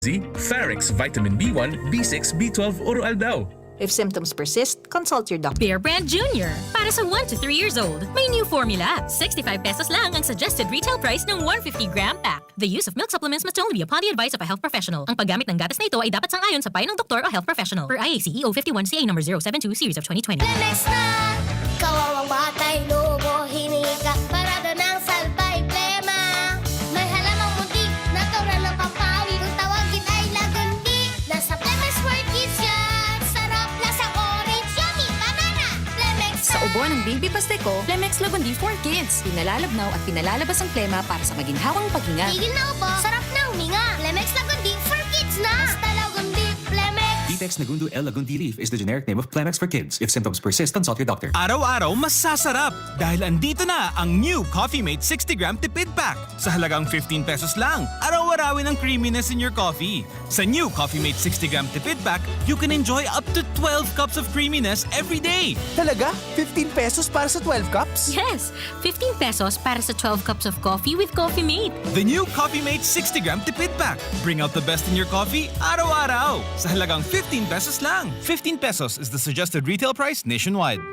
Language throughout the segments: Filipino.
Z, Ferrex Vitamin B1, B6, B12, Oral daw. If symptoms persist, consult your doctor. Bear Brand Jr. Para sa 1 to 3 years old. May new formula. 65 pesos lang ang suggested retail price ng 150-gram pack. The use of milk supplements must only be upon the advice of a health professional. Ang paggamit ng gatas na ito ay dapat sangayon sa payo ng doktor o health professional. Per IACEO 51CA number 072 series of 2020. Lemex na! Kawawang batay, lobo, hinika, parada ng salbay, plema. May halamang muntik, natural ng pampawi, kung tawagin ay lagundi. Nasa Lemex for Kids yan! Sarap, lasang orange, yummy, banana! Lemex na! Sa ubo ng baby Pasteco, Lemex Lagundi for Kids. Pinalalabnaw at pinalalabas ang plema para sa maginhawang paghinga. Tigil na upo, sarap na huminga. Lemex Lagundi for Kids na! Basta Lagundi, Lemex! Pitex Nagundu L. Lagundi Leaf is the generic name of Plemex for kids. If symptoms persist, consult your doctor. Araw-araw mas sasarap dahil andito na ang new Coffee Mate 60-gram tipid pack. Sa halagang 15 pesos lang, araw-arawin ang creaminess in your coffee. Sa new Coffee Mate 60-gram tipid pack, you can enjoy up to 12 cups of creaminess every day. Talaga? 15 pesos para sa 12 cups? Yes! 15 pesos para sa 12 cups of coffee with Coffee Mate. The new Coffee Mate 60-gram tipid pack. Bring out the best in your coffee araw-araw. Sa halagang 15 pesos lang. 15 pesos is the suggested retail price nationwide.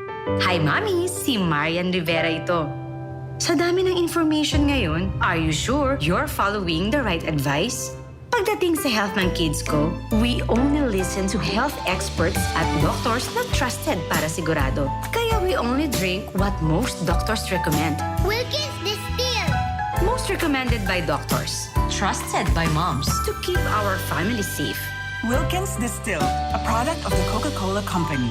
Hi, Mami! Si Marian Rivera ito. Sa dami ng information ngayon, are you sure you're following the right advice? Pagdating sa health ng kids ko, we only listen to health experts at doctors na trusted para sigurado. Kaya we only drink what most doctors recommend. Wilkins Distill! Most recommended by doctors. Trusted by moms to keep our family safe. Wilkins Distilled, a product of the Coca-Cola Company.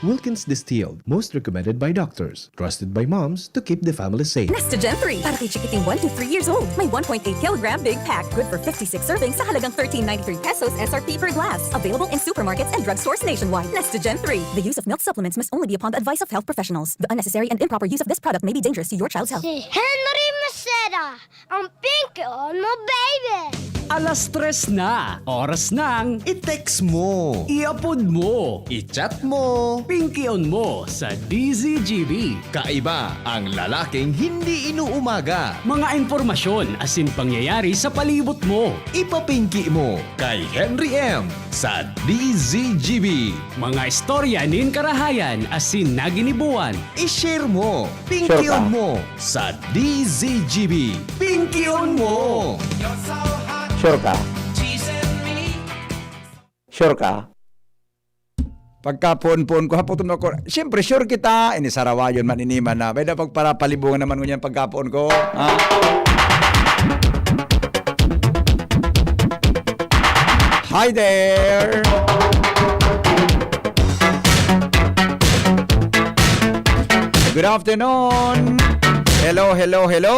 Wilkins Distilled, most recommended by doctors, trusted by moms to keep the family safe. Nestogen 3, para kay chikiting 1 to 3 years old. May 1.8 kilogram big pack, good for 56 servings sa halagang 13.93 pesos SRP per glass. Available in supermarkets and drugstores nationwide. Nestogen 3. The use of milk supplements must only be upon the advice of health professionals. The unnecessary and improper use of this product may be dangerous to your child's health. Si Henry Maceda, ang pinky on mo, baby! Alas 3 na. Oras nang I-text mo. i-upload mo. I-chat mo. Pinky on mo sa DZGB. Kaiba ang lalaking hindi inuumaga. Mga informasyon asin pangyayari sa palibot mo. Ipapinki mo kay Henry M. sa DZGB. Mga istorya nin karahayan asin naginibuan. I-share mo. Pinky on mo sa DZGB. Pinky on mo. Sure ka? Sure ka? Pagkapon-pon ko, haputon ako. Siyempre, sure kita. Ini sarawayon man iniman na. Pwede pagparapalibungan naman ko niyan pagkapon ko. Ha? Hi there! Good afternoon! Hello, hello, hello!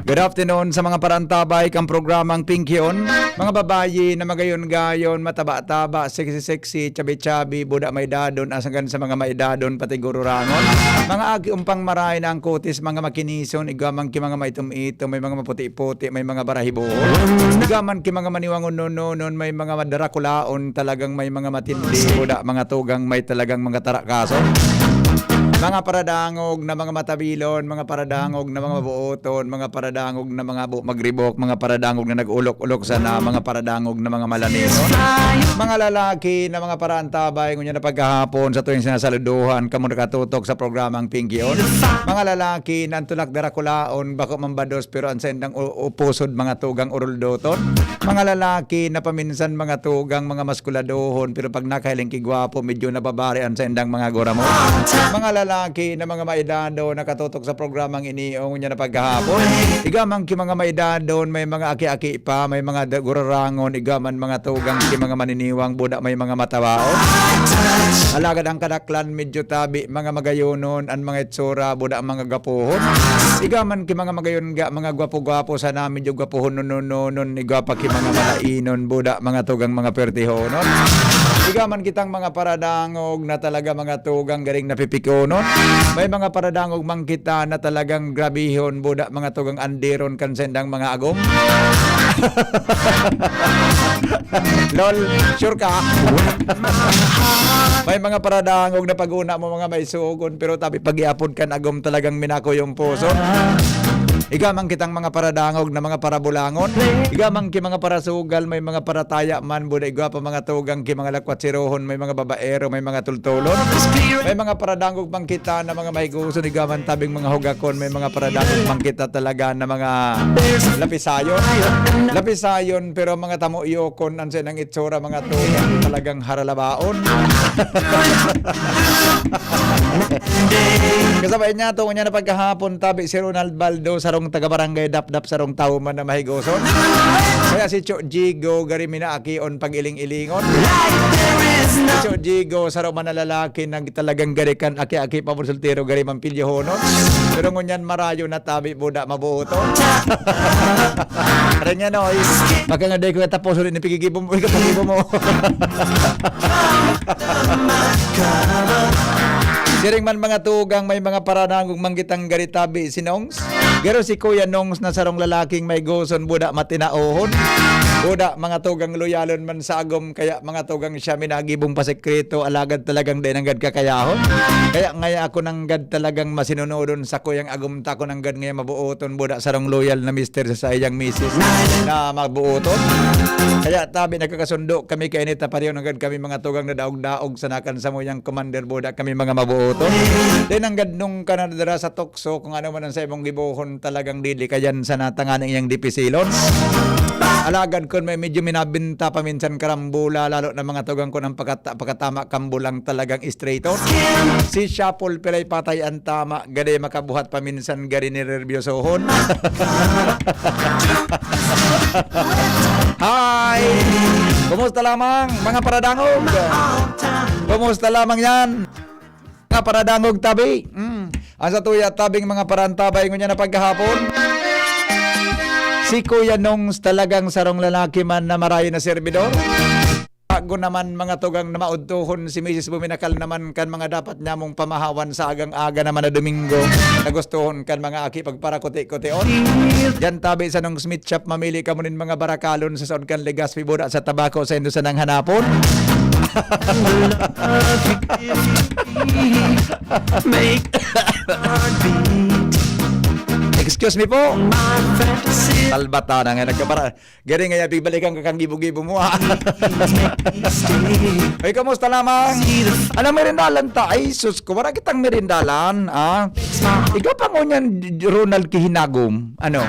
Good afternoon sa mga parantabay kang programang Pinkyon. Mga babayi na magayon-gayon, mataba-taba, sexy-sexy, chabi-chabi, buda may dadon, asagan sa mga maidadon, pati gururangon. Mga agi umpang maray na ang kutis, mga makinison, igamang ki mga maitum-itom, may mga maputi-puti, may mga barahibuon. Igaman ki mga maniwangon nonon, may mga madarakulaon, talagang may mga matindi, buda mga tugang, may talagang mga tarakaso. Mga paradangog na mga matabilon, mga paradangog na mga mabuoton, mga paradangog na mga magribok, mga paradangog na nag-ulok-ulok sana, mga paradangog na mga malanino. Mga lalaki na mga parantabay, ngunya na pagkahapon sa tuwing sinasaluduhan, kamo nakatutok sa programang Pinkyon. Mga lalaki na antulak darakulaon, bako mambados pero ang sendang upusod mga tugang uruldoton. Mga lalaki na paminsan mga tugang mga maskuladohon, pero pag nakahiling kigwapo, medyo nababari ang sendang mga goramo. Mga lalaki na mga maedado nakatutok sa programang iniong niya na pagkahapon. Igamang ki mga maedadon, may mga aki-aki pa, may mga gurarangon, igaman mga tugang ki mga maniniwang, buda may mga matawaon. Alagad ang kadaklan, medyo tabi, mga magayonon, ang mga itsura, buda ang mga gapuhon. Igaman ki mga magayon ga, mga gwapo-gwapo sa namin, medyo gwapuhon nun, igwapa ki mga malainon, buda mga tugang mga pertihonon. Igaman kitang mga paradangog na talaga mga tugang garing napipikonon. May mga paradangog mang kita na talagang grabihon, buda mga tugang andiron kansendang mga agong. Lol, sure ka? May mga paradangog na pag-una mo mga maisugon, pero tapi pag-iapon kan agom talagang minako yung puso. Igamang kitang mga paradangog na mga parabulangon. Igamang ki mga parasugal, may mga parataya man. Buda igwa pa mga tugang ki mga lakwat sirohon, may mga babaero, may mga tultulon. May mga paradangog pang kita na mga mahiguson. Igaman tabing mga hugakon, may mga paradangog pang kita talaga na mga lapisayon. Lapisayon, pero mga tamo iyokon, ansa ng itsura, mga tugang talagang haralabaon. Kasabay niya, tungo niya na pagkahapon, tabi si Ronald Baldo, sarong taga-barangay Dapdap, sarong tauman na mahigoson. Kaya si Cho Jigo, gari minaakion pag-iling-ilingon. Si Cho Jigo, sarong manalalaki, nang talagang garikan, aki-aki pa mo sultero, gari mampilyohonon. Pero ngunyan marayo na tabi, buda mabuoto. Kaya niya, no, baka nga day ko tapos ulit, napigigibo mo, ikapagibo mo. Siring man mga tugang, may mga paranangong manggitang garitabi si Nongs. Pero si Kuya Nongs na sarong lalaking may goson, buda matinaohon. Buda mga tugang loyalon man sa agom, kaya mga tugang siya minagibong pasekreto, alagad talagang din ang gad kakayahon. Kaya ngaya ako nang gad talagang masinunodon sa kuyang agom ta ko nang gad ngaya mabuoton, buda sarong loyal na mister sa iyang misis na mabuoton. Kaya tabi nagkakasundo kami kay Anita pareho nang gad kami mga tugang na daog-daog sa nakan sa muyang commander, buda kami mga mabuoton. Then ang gad nung kanadara sa tukso, kung ano man ang sa imong gibuhon talagang dili kayan sa natangan iyang dipisilon. Alagad ko may medyo minabinta paminsan karambula, lalo na mga tugang ko ng pagkatama kambulang talagang straight on. Si Shuffle pilay patay ang tama, gaday makabuhat paminsan gari ni nervyosohon. Hi! Kumusta lamang mga paradangog? Kumusta lamang yan? Mga paradangog tabi. Ang sa tuya tabing mga parantabay ngunya na pagkahapon. Si Kuya Nongs talagang sarong lalaki man na marayo na servidor. Bago naman mga tugang na maudtuhon si Mrs. Buminakal naman kan mga dapat niya mong pamahawan sa agang-aga naman na Domingo. Nagustuhon kan mga aki pagparakuti-kution. Diyan tabi sa nung Smith Shop, mamili ka mo nin mga barakalon sa saod kan Legazpi buda sa tabako sa indo sa nang hanapon. Excuse me po. Talbata na nga nagkapara. Gari nga yapig balikan kakang gibo-gibo mo ha. Ay, kamusta lamang? Ano merindalan ta? Ay, sus ko. Wala kitang merindalan. Ikaw pa ngunyan, Ronald Kihinagom. Ano?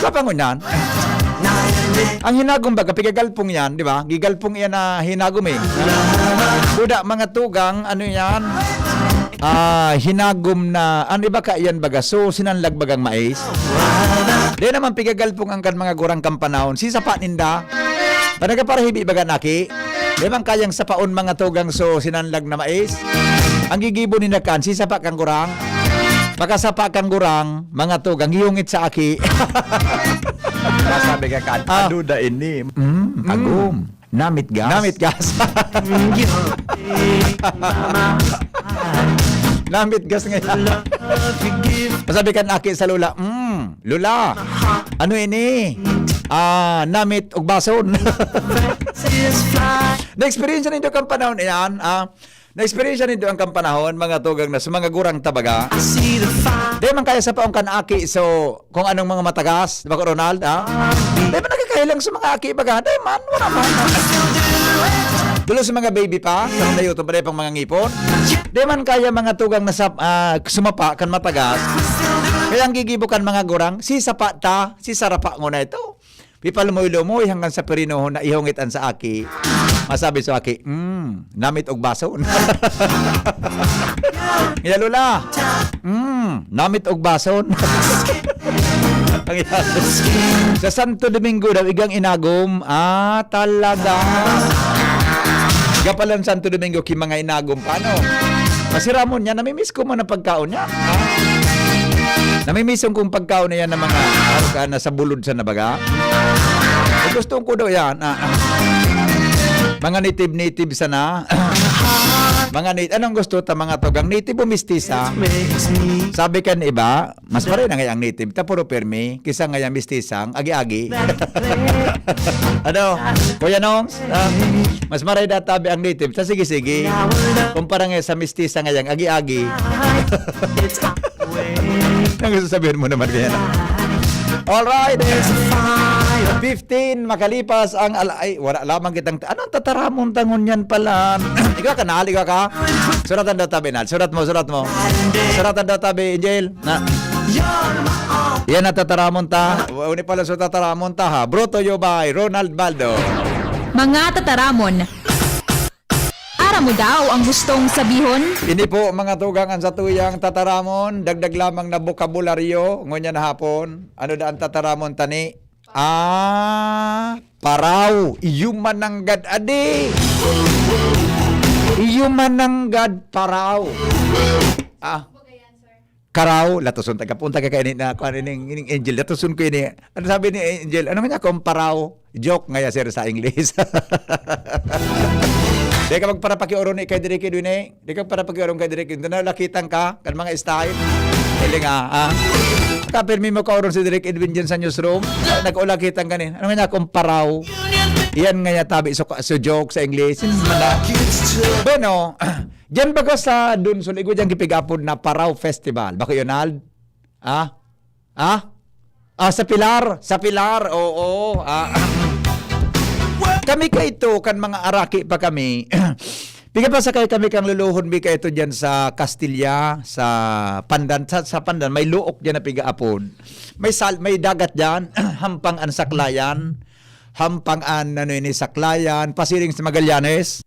Ikaw pa ngunyan? Ang hinagom baga, pigagalpong yan, di ba? Gigalpong yan na hinagom eh. Buda, mga tugang, ano yan? Hinagom na, ano ba ka yan baga? So, sinanlag bagang mais? Di naman pigagalpong ang kan mga gurang kampanahon. Si sapa ninda, panaga para hibi baga naki? Di man kayang sapaon mga tugang so sinanlag na mais? Ang gigibo ninda kan, si sapa kang gurang? Baka sapa kang gurang, mga tugang, hiyungit sa aki. Sabi ka kan, aduda ini. Agum. Namit gas. Namit gas. Namit gas ngayon. Masabi kan aki sa lula, lula, ano ini? Namit og bason. Na-experience nito kang panahon yan, na-experience nito ang kampanahon, mga tugang na sa mga gurang tabaga. Di man kaya sa paong kan aki, so kung anong mga matagas, di ba ko Ronald, Di man nagkakailang sa mga aki baga, di man, wala man. Dulo sa mga baby pa, sa mga YouTube, pa pang mga ngipon. Di man kaya mga tugang na sumapa kan matagas. Kaya ang gigibukan mga gurang, si sapa ta, si sarapa mo na ito. Pipalumoy-lumoy hanggang sa perinohon na ihungitan sa aki. Masabi sa aki, namit og bason. Iya lula, namit og bason. Sa Santo Domingo daw igang inagom, talaga. Gapalan Santo Domingo ki mga inagom paano? Kasi Ramon niya, namimiss ko man ang pagkaon niya. Namimiss kong pagkaon na yan ng mga nasa bulod sa nabaga. Gusto ko daw yan. Mga native sana. Mga native, anong gusto ta mga tugang? Native o mistisa? Sabi kan iba, mas pare na ngayang native. Tapuro permi, kisa ngayang mistisang, agi-agi. Ano? Kuya Nongs? Mas maray databi ang native. Ta sige-sige. Kumpara ngayon sa mistisa ngayang agi-agi. Ang sasabihin mo naman kaya. Alright, 15 makalipas ang ay wala lamang kitang anong tataramon tangon yan pala. Ikaw ka na, ikaw ka. Suratan daw tabi na. Surat mo. Suratan daw tabi, Angel. Na. Yan ang tataramon ta. Uni pala sa tataramon ta ha. Broto Yobay, Ronald Baldo. Mga tataramon. Ara mo daw ang gustong sabihon? Ini po mga tugang ang satuyang tataramon. Dagdag lamang na bokabularyo. Ngunyan hapon. Ano daan tataramon tani? Paraw. Iyumananggad adi. Iyumananggad paraw. Karaw, latuson tagapunta ka kainin na kuan ining Angel, latuson ko ini. Ano sabi ni Angel? Ano man niya kung paraw? Joke nga sir sa English. Di ka magparapakiuron kay Direk Edwin. Di ka parapakiuron kay Direk Edwin. Nalakitan ka kan mga style. Dili nga, Kapirmi mo kauron si Direk Edwin dyan sa newsroom. Nag-ulakitan ka ni. Ano nga niya kung paraw? Iyan nga niya tabi so joke sa English. Bueno, diyan baga sa dun so ligo diyan gipigapod na Paraw Festival. Bako yun, Ald? Sa Pilar. Oo. Kami ka ito kan mga araki pa kami. Bigyan pa sa kami kang luluhon bi ka ito diyan sa Castilla, sa Pandan, sa Pandan may luok diyan na pigaapon. May dagat diyan, hampang an Saklayan. Hampang an Saklayan, pasiring sa Magallanes.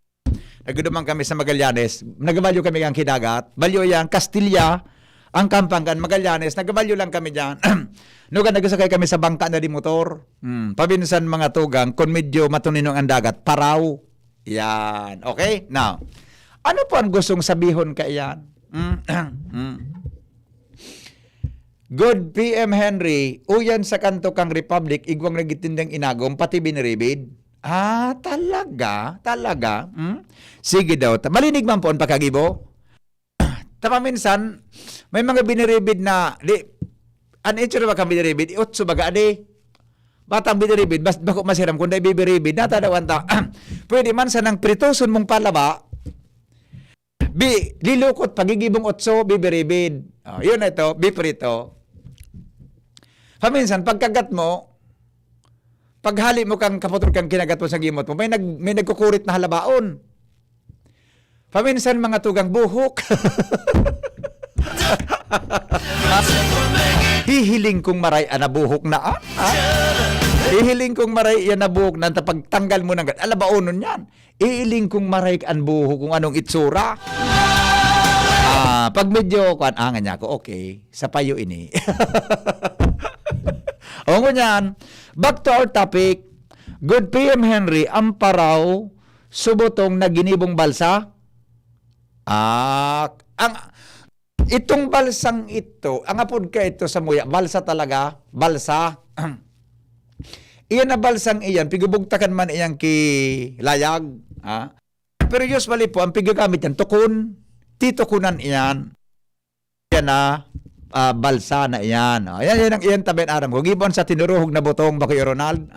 Nagdumang kami sa Magallanes. Nagabalyo kami ang kidagat. Balyo yan, Castilla, ang Kampangan, Magallanes. Nagabalyo lang kami dyan. Nuga nagsakay kami sa bangka na di motor. Pabinsan mga tugang, kung medyo matuninong ang dagat, paraw. Yan. Okay? Now, ano po ang gustong sabihon ka yan? Good PM Henry, uyan sa kanto kang Republic, igwang nagitindang inagom, pati biniribid. Talaga? Sige daw. Malinig man po ang pagkagibo. Minsan, may mga biniribid na, an itsura ba kang biniribid? Utso baga, batang biniribid, bako masiram, kung na ibibiribid, natadawan ta. Pwede man sa nang pritoson mong palaba, lilukot, pagigibong utso, bibiribid. Yun na ito, biprito. Paminsan, pagkagat mo, paghali mo kang kaputol kang kinagat mo sa gimot mo, may nagkukurit na halabaon. Paminsan, mga tugang buhok. Hihiling kong maray na buhok na Hihiling kong maray yan na buhok na pagtanggal mo ng alabaonon yan. Ihiling kong maray an buhok kung anong itsura. Pag medyo angan niya ako, okay, sa payo ini. O ngunyan, back to our topic. Good PM Henry, ang paraw, subotong na ginibong balsa. Itong balsang ito, ang apod ka ito sa muya, balsa talaga, balsa. Iyan na balsang iyan, pigubugtakan man iyang layag. Pero usually po, ang pigagamit yan, tukun, titukunan iyan. Yan na, balsa na iyan. Yan ang iyan tabi aram ko. Gibon sa tinuruhog na butong, Bakoy Ronald.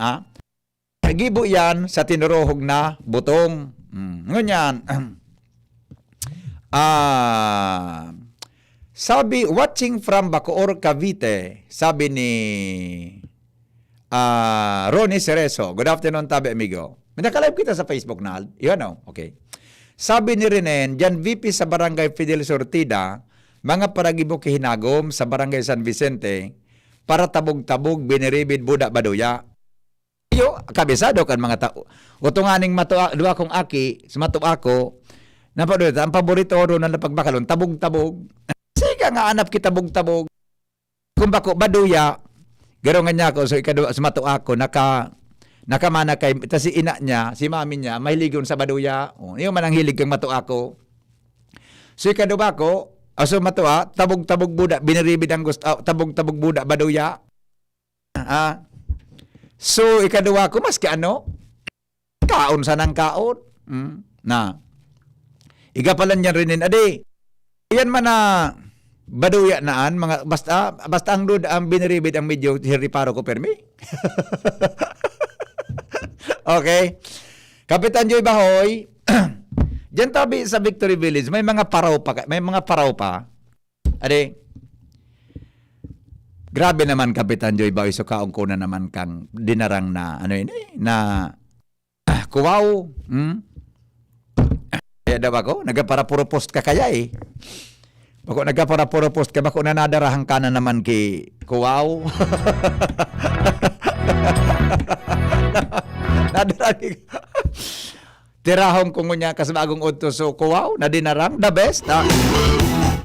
Gibo yan sa tinuruhog na butong. Ngunyan, sabi, watching from Bacoor, Cavite, sabi ni Ronnie Cerezo. Good afternoon, tabi amigo. May nakalive kita sa Facebook na. Yun okay. Sabi ni Renen, dyan VP sa Barangay Fidel Sortida, mga paragibo kihinagom sa Barangay San Vicente, para tabog-tabog, biniribid, buda, baduya. Kabisado kan mga tao. Utunganing dua kong aki, sumato ako, napadulot, ang paborito ro na napagbakalon, tabog-tabog. Sige nga anap kita tabog-tabog. Kung bako, baduya, garongan niya ako, so ikadua, sumato ako, nakamana kay, si ina niya, si mami niya, mahiligon sa baduya. Yung man ang hilig kang mato ako. So ikadua ko, so matua, tabog-tabog buda, biniribid ang gusto, tabog-tabog buda, baduya. So, ikadua ko, maski kaon sa nang kaon. Igapalan niyan rin adi. Iyan man na baduya naan, mga, basta ang dud, ang biniribid ang medyo, hiriparo ko permi. Okay. Kapitan Joy Bahoy, diyan tabi sa Victory Village, may mga paraw pa. Adi, Grabe naman, Kapitan Joy Boy, so kaong ko na naman kang dinarang na, ano yun na kuwaw. Kaya daw ako, nagapara-puro post ka kaya eh. Bako nagapara-puro post ka, bako nanadarahan ka na naman ki kuwaw. Nadarang tirahong ko ngunya kas bagong udto so kuwaw na dinarang the best ha.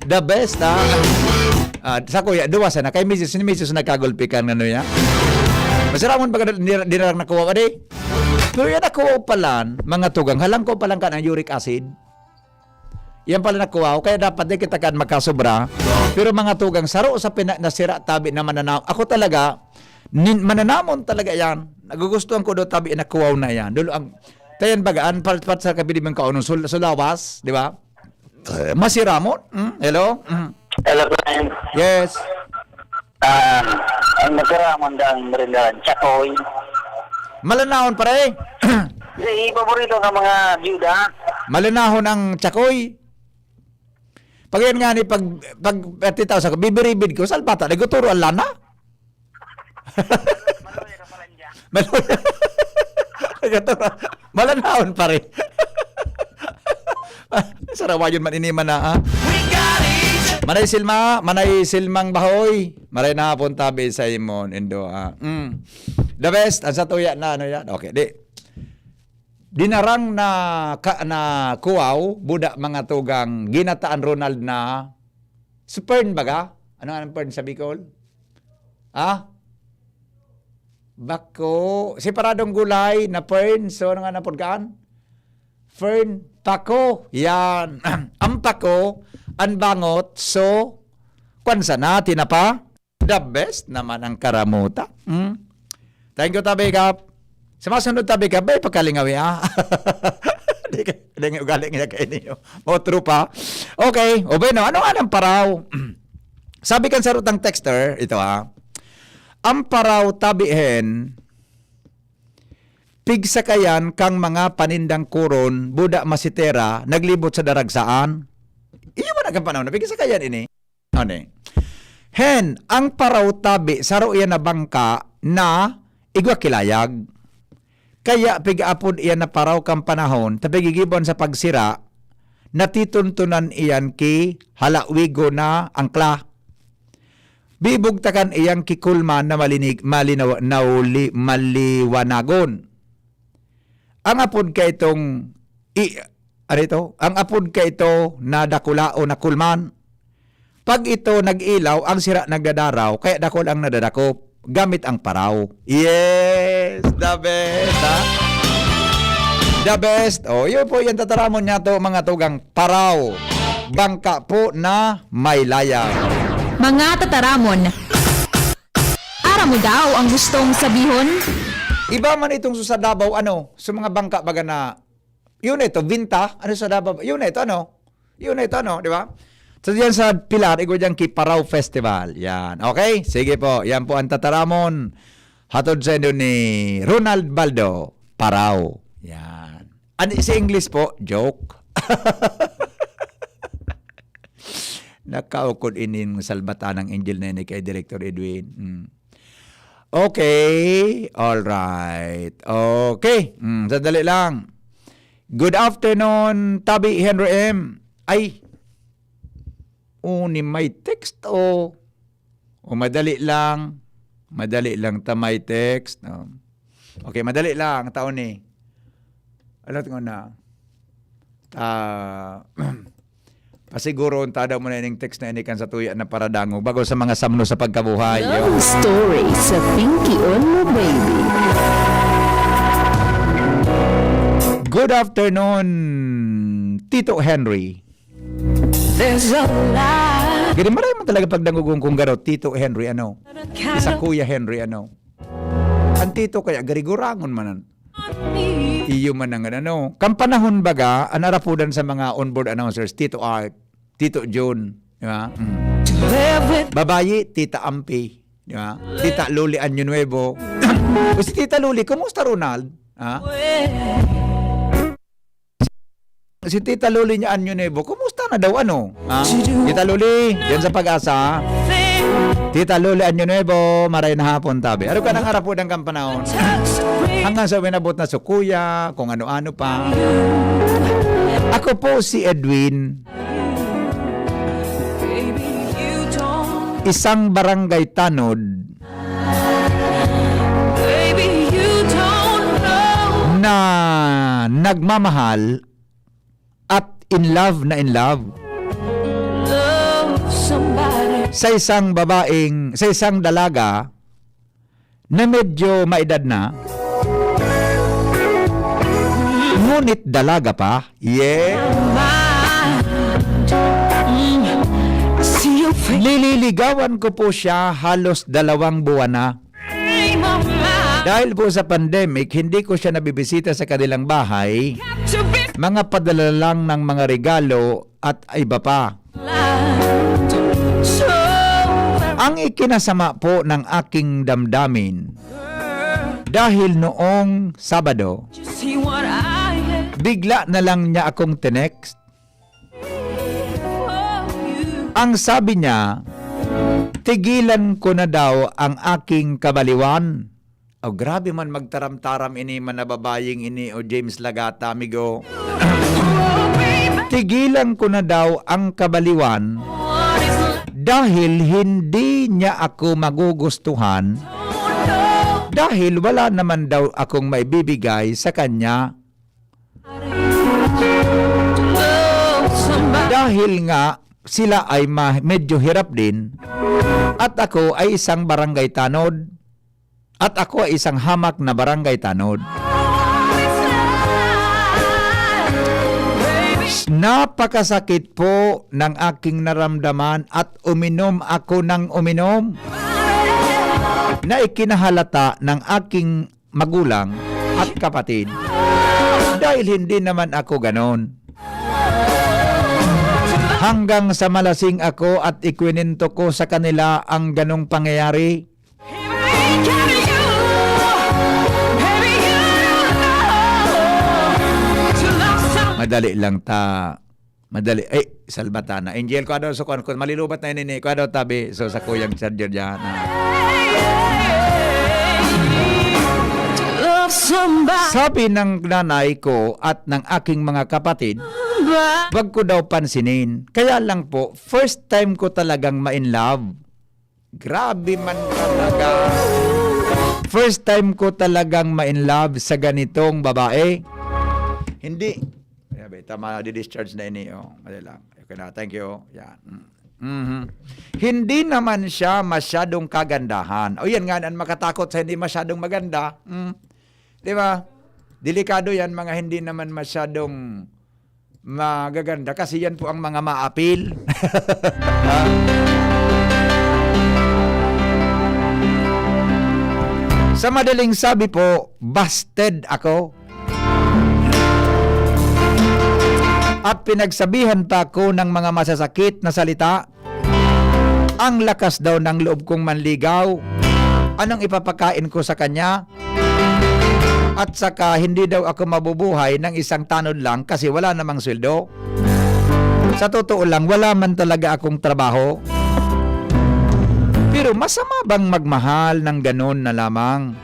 The best ha. Sa kuya duwa sana kay Mrs. nagkagulpikan ngano ya. Masaramon pag dinarang na kuwaw ade. Kuya na kuwaw palan mga tugang halang ko palang ka ng uric acid. Yan pala na kuwaw kaya dapat din kita kan makasobra. Pero mga tugang saro sa nasira tabi na mananaw. Ako talaga mananamon talaga yan. Nagugustuhan ko do tabi na kuwaw na yan. Dulo ang tayan bagaan part sa kabilibang kaunong sulawas, di ba? Masiramon? Hello? Hello, Brian. Yes. Ang masiramon dang rindahan, Chakoy. Malanahon pare. Kasi paborito ng mga byuda. Malanahon ang Chakoy. Pag yan nga ni pag titaw sa ko, bibiribid ko, salbata, naguturo ang lana. Malanahon pare. Sarawayon man iniman na ha. Manay silmang bahoy. Maray na punta be sa imon indo The best ang sa tuya na ano yan. Okay, di. Dinarang na kuwaw, buda mga tugang ginataan Ronald na Fern baga? Ano ang Fern sa Bicol? Bako, separadong gulay na Fern, so ano nga napodkaan? Fern, pako, yan. Ang pako, ang bangot, so, kwansa na, tinapa? The best naman ang karamuta. Thank you, Tabi Kap. Sa masunod, Tabi Kap, bay pagkalingawi, ha? Hindi nga ugaling niya kayo ninyo. Motro pa. Okay, o bueno, ano nga ng paraw? Sabi kan sa rutang texter, ito ha, ang paraw tabihin, pigsakayan kang mga panindang kuron, buda masitera, naglibot sa daragsaan. Iyo ba nagang panahon na pigsakayan ini? Ano eh? Hen, ang paraw tabi, saro iyan na bangka na igwa kilayag. Kaya pig-apod iyan na paraw kang panahon, tapigigibon sa pagsira, natituntunan iyan ki halawigo na angkla. Bibugtakan iyang kikulman na maliwanagon. Ang apod ka itong ang apod ka ito na dakulao na kulman. Pag ito nag-ilaw, ang sira nagdadaraw, kaya dakol ang nadadakop gamit ang paraw. Yes, the best, ha? The best. Oh, yun po yung tataramon niya to mga tugang paraw. Bangka po na may layag. Mga tataramon, ara mo daw ang gustong sabihon? Iba man itong sa Davao, ano, sa mga bangka baga na, yun ito, Vinta, ano sa Davao, yun ito, ano, di ba? So yan sa Pilar, ikaw dyan Kiparaw Festival, yan, okay? Sige po, yan po ang tataramon, hatod sa inyo ni Ronald Baldo, Paraw, yan. Sa English po, joke. Nakaukod inin salbatan ng Angel Nene kay Director Edwin. Okay. All right. Okay. Sandali lang. Good afternoon, Tabi Henry M. Ay. Ni may text o madali lang. Madali lang ta may text. Okay, madali lang. Taon ni. Alam ko na. Pasiguro tada mo na yung text na inikan sa tuya na paradango bago sa mga samno sa pagkabuhay. Love story sa Pinky on mo, baby. Good afternoon, Tito Henry. There's a lot. Ganun maray mo talaga pagdangugong kung garo, Tito Henry, ano? Isa Kuya Henry, ano? Ang Tito kaya, garigurangon manan. Iyo man ang ano. Kampanahon baga, anarapudan sa mga onboard announcers, Tito Art, Tito John, di ba? Babayi, Tita Ampi, di ba? Tita Luli Anyo Nuevo. O si Tita Luli, kumusta Ronald? Ha? Si Tita Luli niya Anyo Nuevo, kumusta na daw ano? Ha? Tita Luli, yan sa Pag-asa. Tita Luli Anyo Nuevo, maray na hapon tabi. Ano ka nang harap po ng kampanahon? Hanggang sa winabot na sukuya, kung ano-ano pa. Ako po si Edwin. Isang barangay tanod na nagmamahal at in love na in love sa isang dalaga na medyo maedad na, ngunit dalaga pa. Yeah. Nililigawan ko po siya halos 2 buwan na. Dahil po sa pandemic, hindi ko siya nabibisita sa kanilang bahay. Mga padala lang ng mga regalo at iba pa. Ang ikinasama po ng aking damdamin, dahil noong Sabado, bigla na lang niya akong tinext. Ang sabi niya, tigilan ko na daw ang aking kabaliwan. Oh, grabe man magtaram-taram ini, manababaying ini, o James Lagata, amigo. Tigilan ko na daw ang kabaliwan dahil hindi niya ako magugustuhan, dahil wala naman daw akong maibibigay sa kanya. Dahil nga sila ay medyo hirap din, at ako ay isang barangay tanod, at ako ay isang hamak na barangay tanod. Napakasakit po ng aking naramdaman at uminom ako ng uminom, na ikinahalata ng aking magulang at kapatid, dahil hindi naman ako ganon. Hanggang sa malasing ako at ikwininto ko sa kanila ang ganong pangyayari. Madali lang ta. Madali. Salbatana. Angel ko ano, so kung malilubat na ini ko ano tabi. So sa kuyang charger dyan. Sabi ng nanay ko at ng aking mga kapatid, wag ko daw pansinin. Kaya lang po, first time ko talagang ma-in love. Grabe man talaga. First time ko talagang ma-in love sa ganitong babae. Hindi. Tama, di-discharge na ini. Madali lang. Okay na, thank you. Yan. Hindi naman siya masyadong kagandahan. O yan nga, makatakot sa hindi masyadong maganda. Di ba? Delikado yan, mga hindi naman masyadong magaganda. Kasi yan po ang mga maapil. Sa madaling sabi po, busted ako. At pinagsabihan pa ko ng mga masasakit na salita. Ang lakas daw ng loob kong manligaw. Anong ipapakain ko sa kanya? At saka hindi daw ako mabubuhay ng isang tanod lang kasi wala namang sweldo. Sa totoo lang, wala man talaga akong trabaho. Pero masama bang magmahal ng ganon na lamang?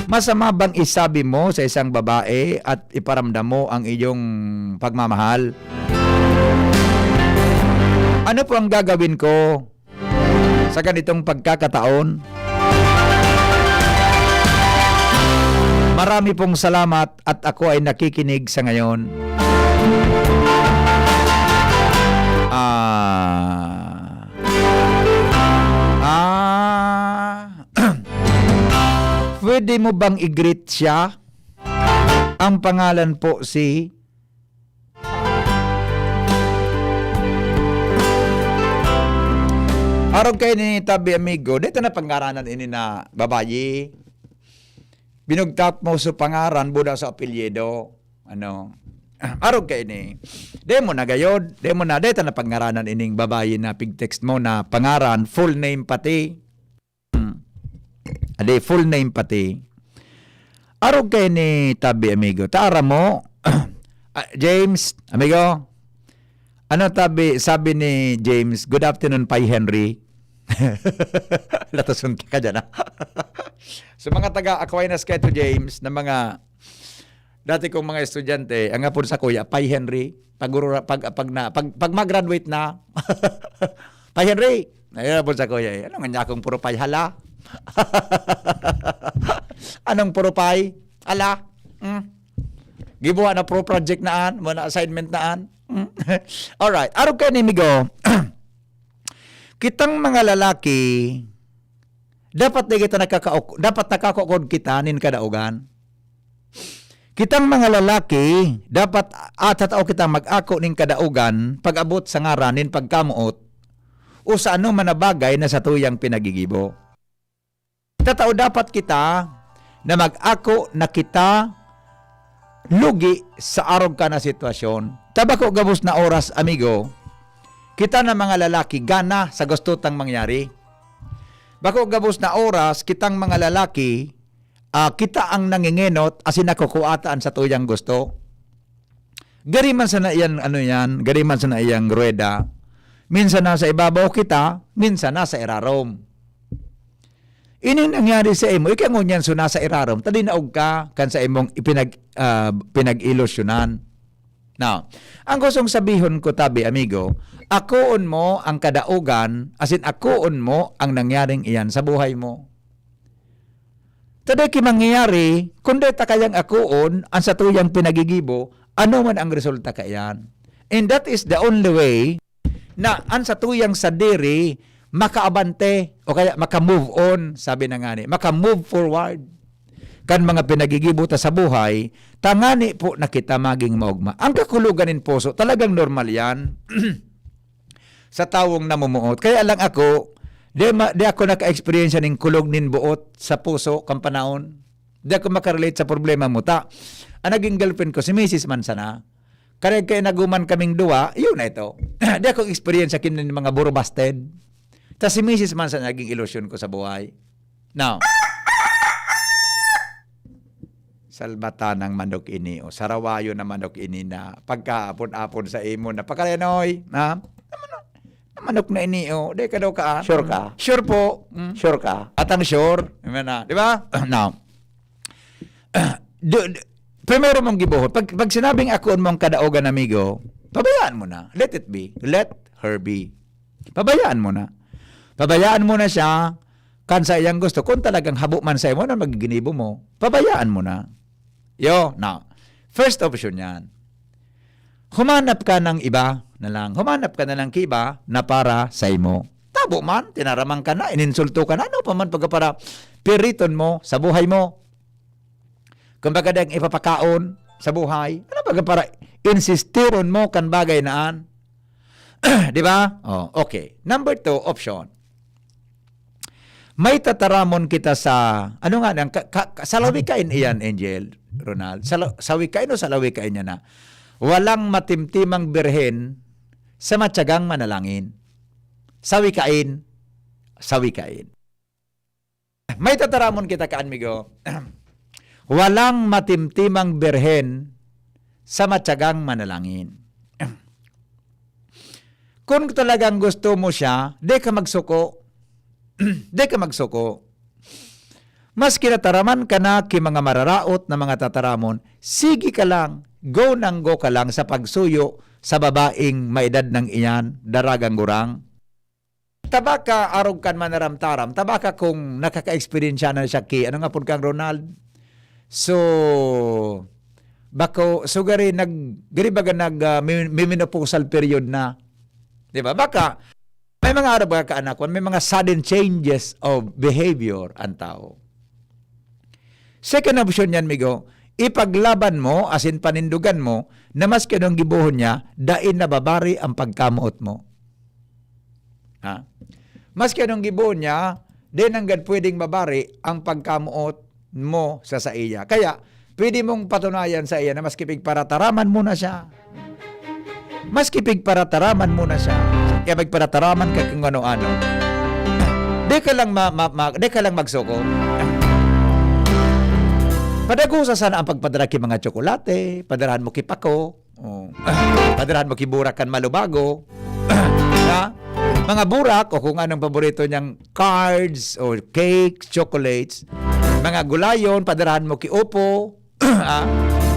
Masama bang isabi mo sa isang babae at iparamdam mo ang iyong pagmamahal? Ano po ang gagawin ko sa ganitong pagkakataon? Marami pong salamat at ako ay nakikinig sa ngayon. Pwede mo bang i-greet siya? Ang pangalan po si Araw kayo ni tabi amigo. Dito na pangaranan ini na babayi. Binugtap mo sa pangaran buda sa apelyido. Araw kayo ni. Demo na gayod. Demo na. Dito na pangaranan ining babayi na pig-text mo na pangaran. Full name pati. Ade, full name pati. Araw kayo ni tabi amigo. Taara mo. James, amigo. Ano tabi, sabi ni James, good afternoon, Pai Henry. Latasun ka dyan, ha? So mga taga Aquinas Keto James na mga dati kong mga estudyante, ang apon sa kuya, Pai Henry, pag mag-graduate na, Pai Henry, ayun apon sa kuya, ano nga niya akong puro Pai, hala? Anong puro Pai? Hala? Gibuha na pro project naan, muna assignment naan. Alright, araw ka ni Migo. Kitang mga lalaki, dapat nakakakod kita nin kadaugan. Kitang mga lalaki, dapat atatao kita mag-ako ning kadaugan pag-abot sa ngaran nin pagkamuot o sa ano man na bagay na sa tuyang pinagigibo. Tatao dapat kita na mag-ako na kita lugi sa arog ka na sitwasyon. Tabako gabos na oras, amigo, kita na mga lalaki gana sa gusto tang mangyari. Bako gabos na oras, kitang mga lalaki, kita ang nangingenot asin nakukuataan sa tuyang gusto. Gariman sa na iyan, gariman sa na iyang rueda. Minsan nasa ibabaw kita, minsan nasa irarom. Ini nangyari sa imo, ikaw ngunyan so nasa irarom, tadi naog ka kan sa imong pinag-ilusyonan. Now, ang gustong sabihon ko tabi, amigo, akoon mo ang kadaugan, asin akoon mo ang nangyaring iyan sa buhay mo. Taday ki mangyayari, kundi ta kayang akoon, ang sa tuyang pinagigibo, ano man ang resulta kayan. And that is the only way na ang sa tuyang sadiri, makaabante, o kaya maka-move on, sabi na nga ni, maka-move forward. Kan mga pinagigibo ta sa buhay, tangani po na kita maging maugma. Ang kakuluganin puso, talagang normal yan. Sa tawong namumuot. Kaya lang ako, di ako naka-experience ng kulog nin buot sa puso, kampanaon. Di ako makarelate sa problema mo. Ang naging girlfriend ko, si Mrs. Mansana, kaya naguman kaming duwa, yun na ito. Di ako experience sa kinin mga burobasted. Ta si Mrs. Mansana, naging ilusyon ko sa buhay. Now, salbata ng manok ini, o sarawayo na manok ini na pagkaapon-apon sa imo na pakalenoy, na manok na ini, o di ka daw ka. Sure ka? Sure po. Sure ka? At ang sure, di ba? Now, primero mong gibuhot, pag sinabing akoon mong kadaugan, amigo, pabayaan mo na. Let it be. Let her be. Pabayaan mo na. Pabayaan mo na siya kan sa iyang gusto. Kung talagang habo man sa imo na magiginibo mo, pabayaan mo na. Now, first option yan. Humanap ka ng iba na lang. Humanap ka na lang kiba na para sa imo. Tabo man, tinaramang ka na, ininsulto ka na, ano pa man para piriton mo sa buhay mo. Kung baga dahil ipapakaon sa buhay, ano baga para insistiron mo kan bagay naan. Di ba? Okay. Number 2, option. May tataramon kita sa, ano nga nang, salawikain iyan, Angel, Ronald. Sawikain o salawikain niya na, walang matimtimang birhen sa matyagang manalangin. Sawikain. May tataramon kita ka, amigo. Walang matimtimang birhen sa matyagang manalangin. Kung talagang gusto mo siya, di ka magsuko. Mas kinataraman ka na ki mga mararaot na mga tataramon, sige ka lang, go ka lang sa pagsuyo sa babaeng maedad ng iyan, daragang gurang. Tabaka arog kan manaramtaram, tabaka kung nakaka-experience na siya ki, ano nga po kang Ronald? So, bako, so gari baga menopausal period na, di ba? Baka, may mga araw ba kaanakon, may mga sudden changes of behavior ang tao. Second option yan, migo, ipaglaban mo, asin panindugan mo, na mas kanong gibuhon niya, dain na babari ang pagkamuot mo. Ha? Mas kanong gibuhon niya, din hanggang pwedeng babari ang pagkamuot mo sa iya. Kaya, pwede mong patunayan sa iya na mas kipig parataraman mo na siya. Mas kipig parataraman mo na siya. Kaya magparataraman ka kung ano-ano. Di ka lang magsuko. Padagusa sana ang pagpadara ki mga tsokolate, padarahan mo kipako, padarahan mo kiburakan malubago. mga burak o kung anong paborito niyang cards o cakes, chocolates, mga gulayon, padarahan mo ki upo,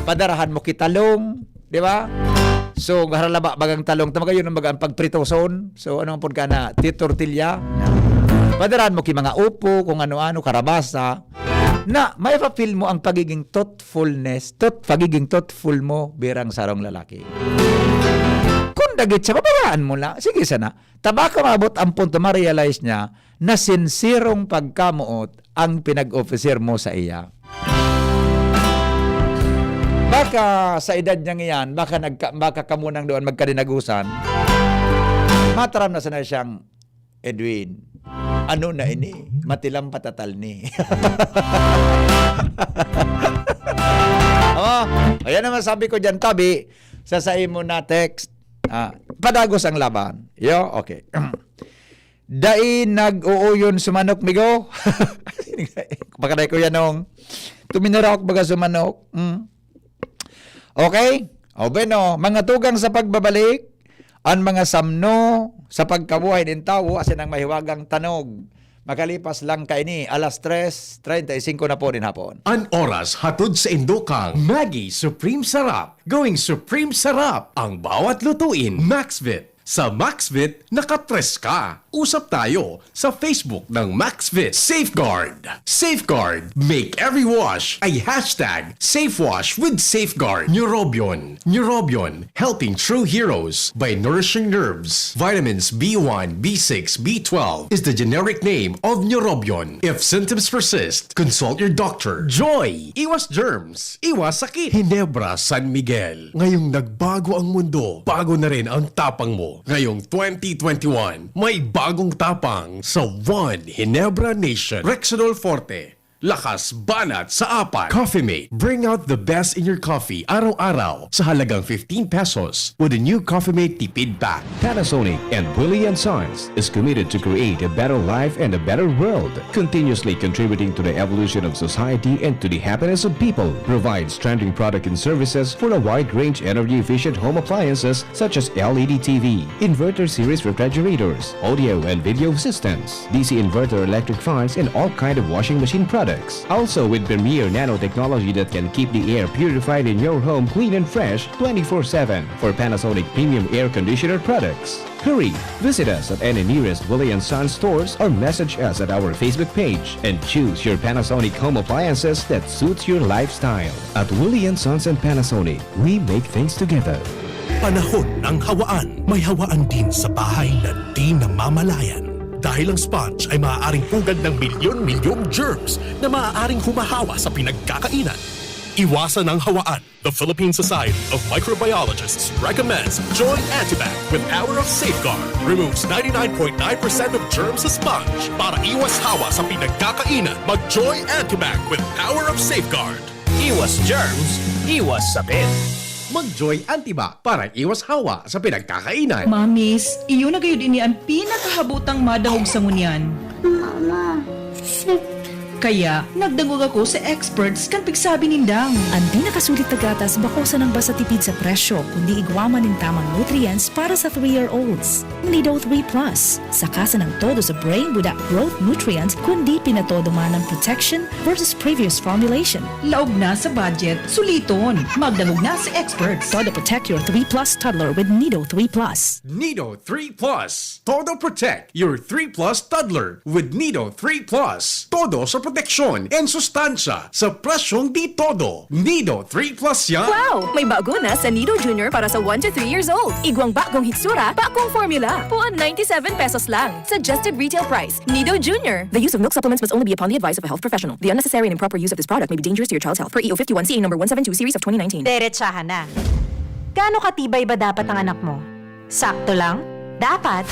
padarahan mo ki talong, di ba? So, haralaba bagang talong, tama kayo ng bagang pagpritoson. So, ano po ka na, tortilla. Padarahan mo ki mga upo, kung ano-ano, karabasa, na may pa-feel mo ang pagiging pagiging thoughtful mo birang sarong lalaki. Kung dagit siya, pabayaan mo lang. Sige sana. Tabaka mabot ang punto, ma-realize niya na sincirong pagkamuot ang pinag-officer mo sa iya. Baka sa edad niya ngayon, baka kamunang doon magkadinagusan, mataram na sana siyang, Edwin, ano na ini? Matilang patatal ni. Ayan naman sabi ko dyan, tabi, sasayin mo na text. Padagos ang laban. Yo, okay. Dai nag-uuyon sumanok migo. Pagkaday ko yan nung tuminarok baga sumanok. Okay? O beno, mga tugang sa pagbabalik, ang mga samno sa pagkabuhay ng tao, asin ang mahiwagang tanog. Makalipas lang kaini, alas 3:35 na po din hapon. An oras hatod sa Indokang Maggie Supreme Sarap. Going Supreme Sarap ang bawat lutuin. Maxvit. Sa Maxvit, nakatres ka. Usap tayo sa Facebook ng Maxvit. Safeguard. Safeguard. Make every wash ay hashtag SafeWash with Safeguard. Neurobion. Neurobion. Helping true heroes by nourishing nerves. Vitamins B1, B6, B12 is the generic name of Neurobion. If symptoms persist, consult your doctor. Joy. Iwas germs. Iwas sakit. Ginebra San Miguel. Ngayong nagbago ang mundo, bago na rin ang tapang mo. Ngayong 2021, may bagong tapang sa One Ginebra Nation. Rexidol Forte. Lakas banat sa apat. Coffee Mate. Bring out the best in your coffee araw-araw sa halagang 15 pesos with a new Coffee Mate tipid pack. Panasonic and Willie & Sons is committed to create a better life and a better world, continuously contributing to the evolution of society and to the happiness of people. Provides trending product and services for a wide range energy-efficient home appliances such as LED TV, inverter series refrigerators, audio and video systems, DC inverter electric fans, and all kind of washing machine products. Also with premier nanotechnology that can keep the air purified in your home clean and fresh 24/7 for Panasonic premium air conditioner products. Hurry! Visit us at any nearest Willie & Sons stores or message us at our Facebook page and choose your Panasonic home appliances that suits your lifestyle. At Willie & Sons and Panasonic, we make things together. Panahon ng hawaan. May hawaan din sa bahay na di namamalayan. Dahil ang sponge ay maaaring pugad ng milyon-milyong germs na maaaring humahawa sa pinagkakainan. Iwasan ang hawaan. The Philippine Society of Microbiologists recommends Joy Antibac with Hour of Safeguard. Removes 99.9% of germs sa sponge. Para iwas hawa sa pinagkakainan, mag-Joy Antibac with Hour of Safeguard. Iwas germs, iwas sakit. Mag-Joy Antibac para iwas hawa sa pinagkakainan. Mamis, iyo na gayon ini ang pinakahabutang madahog sa ngunyan. Mama, Kaya, nagdangog ako sa experts kan pigsabi nindang. Andi nakasulit na gatas bakosa ng basta tipid sa presyo, kundi igwaman ng tamang nutrients para sa 3-year-olds. Nido 3 Plus, sakasa ng todo sa brain without growth nutrients, kundi pinatodo man ng protection versus previous formulation. Laog na sa budget, suliton. Magdangog na sa experts. Todo protect your 3 Plus toddler with Nido 3 Plus. Nido 3 Plus. Todo protect your 3 Plus toddler with Nido 3 Plus. Todo sa proteksyon and sustansya sa presyong di todo. Nido 3 Plus yan. Wow! May bago na sa Nido Junior para sa 1 to 3 years old. Igwang bagong hitsura, bagong formula. Puan 97 pesos lang. Suggested retail price. Nido Junior. The use of milk supplements must only be upon the advice of a health professional. The unnecessary and improper use of this product may be dangerous to your child's health. Per EO 51 CA number 172 series of 2019. Diretsahan na. Gaano katibay ba dapat ang anak mo? Sakto lang? Dapat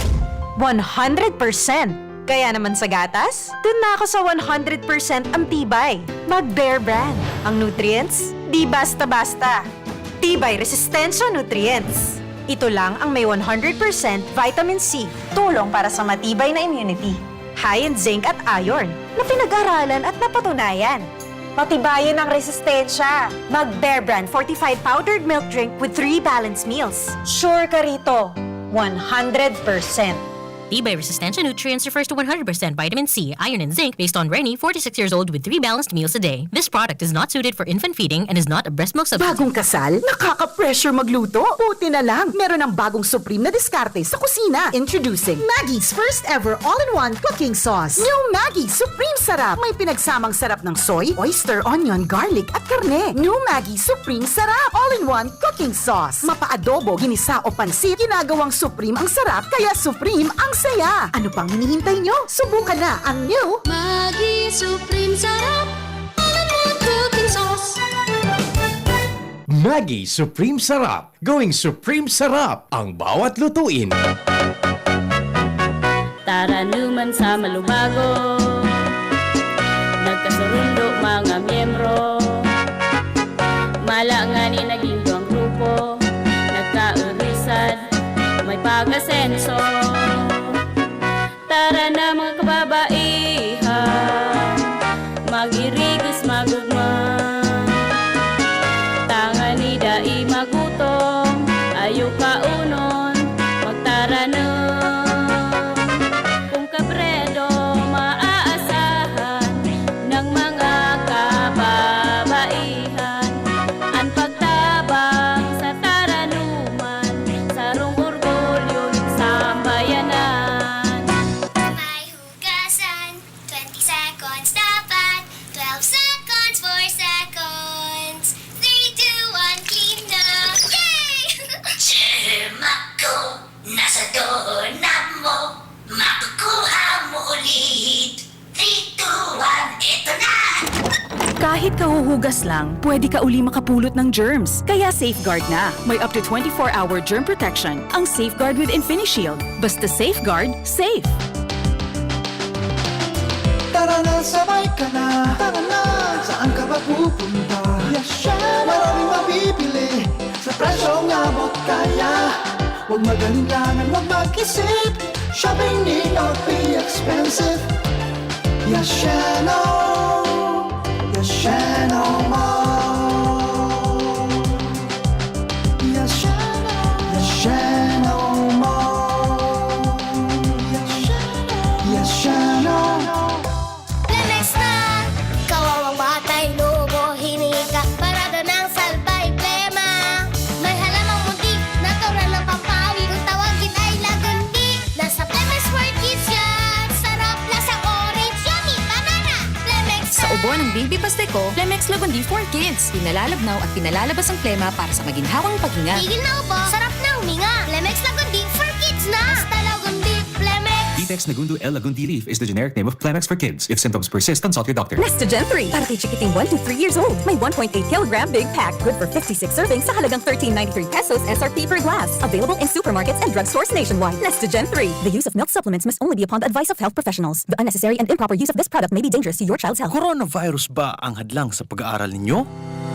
100%. Kaya naman sa gatas, dun na ako sa 100% ang tibay. Mag-Bear Brand. Ang nutrients, di basta-basta. Tibay Resistensya Nutrients. Ito lang ang may 100% vitamin C, tulong para sa matibay na immunity. High in zinc at iron, na pinag-aralan at napatunayan. Patibayin ang resistensya. Mag-Bear Brand Fortified Powdered Milk Drink with 3 balanced meals. Sure ka rito, 100%. Tibay Resistensya Nutrients refers to 100% vitamin C, iron, and zinc based on Rennie, 46 years old with 3 balanced meals a day. This product is not suited for infant feeding and is not a breast milk substitute. Bagong kasal? Nakaka-pressure magluto? Buti na lang, meron ng bagong Supreme na diskarte sa kusina. Introducing Maggie's first ever all-in-one cooking sauce. New Maggie Supreme Sarap. May pinagsamang sarap ng soy, oyster, onion, garlic at karne. New Maggie Supreme Sarap. All-in-one cooking sauce. Mapa-adobo, ginisa o pansit, ginagawang Supreme ang sarap, kaya Supreme ang saya. Ano pang hinihintay nyo? Subukan na ang new Maggie Supreme Sarap, all-in-one cooking sauce. Maggie Supreme Sarap. Going Supreme Sarap ang bawat lutuin. Tara naman sa malubago, nagkasurundo mga miyembro. Malangani naging duwang grupo, nagkaurisad, may pag-asenso. Tara na mga kababaihan, mag-irigos magugma. Tangan ni dai magutom, ayaw kaunon, magtara na. Kung kabredo maaasahan ng mga kababaihan, ang pagtabang sa taranuman, sarong orgulyo ng sambayanan. May hugasan, 20 seconds dapat, 12 seconds, 4 seconds, 3, 2, 1, clean na! Yay! Ako, nasa doorknob mo, makukuha mo ulit. 3, 2, 1, eto na! Kahit kahuhugas lang, pwede ka uli makapulot ng germs. Kaya Safeguard na. May up to 24-hour germ protection ang Safeguard with InfiniShield. Basta Safeguard, safe. Tara na, sabay ka na. Tara na, saan ka ba pupunta? Yasha, maraming mabibili sa presyong abot kaya. Huwag magalinlangan, huwag mag-isip. Shopping need not be expensive. Yashano, Yashano Mall. Yashano, Yashano Mall. Yashano. Lemex na! Kawawang batay, lobo, hinika, parada ng salbay, plema. May halamang muntik, natural ng pampawi, kung tawagin ay lagundi. Nasa Plemex for Kids yan! Sarap, lasang orange, yummy, banana! Plemex na! Sa ubo ng Baby Pasteco, Plemex Lagundi for Kids. Pinalalabnaw at pinalalabas ang plema para sa maginhawang paghinga. Tigil na upo, sarap na huminga. Plemex Lagundi for Kids na! Basta Lagundi, Plemex! Detex Nagundu L. Lagundi Leaf is the generic name of Plemex for kids. If symptoms persist, consult your doctor. Nestogen 3. Para kay chikiting 1 to 3 years old. May 1.8 kilogram big pack. Good for 56 servings sa halagang 13.93 pesos SRP per glass. Available in supermarkets and drugstores nationwide. Nestogen 3. The use of milk supplements must only be upon the advice of health professionals. The unnecessary and improper use of this product may be dangerous to your child's health. Coronavirus ba ang hadlang sa pag-aaral ninyo?